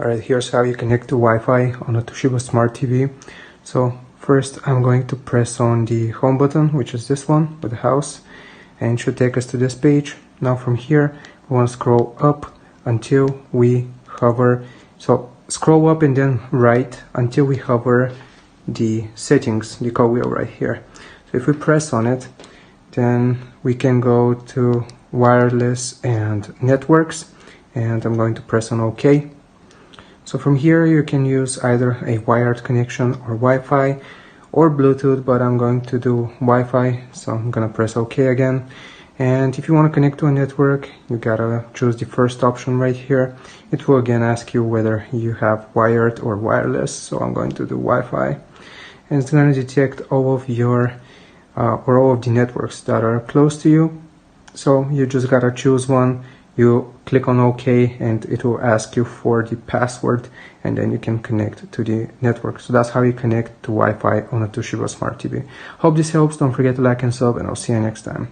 Alright, here's how you connect to Wi-Fi on a Toshiba Smart TV. So first I'm going to press on the home button, which is this one with the house, and it should take us to this page. Now from here we want to scroll up until we hover, so scroll up and then right until we hover the settings, the cog wheel right here. So if we press on it, then we can go to wireless and networks, and I'm going to press on OK. So from here you can use either a wired connection or Wi-Fi or Bluetooth, but I'm going to do Wi-Fi, so I'm gonna press OK again. And if you want to connect to a network, you gotta choose the first option right here. It will again ask you whether you have wired or wireless, so I'm going to do Wi-Fi. And it's going to detect all of your or all of the networks that are close to you. So you just gotta choose one. You click on OK and it will ask you for the password, and then you can connect to the network. So that's how you connect to Wi-Fi on a Toshiba Smart TV. Hope this helps. Don't forget to like and sub, and I'll see you next time.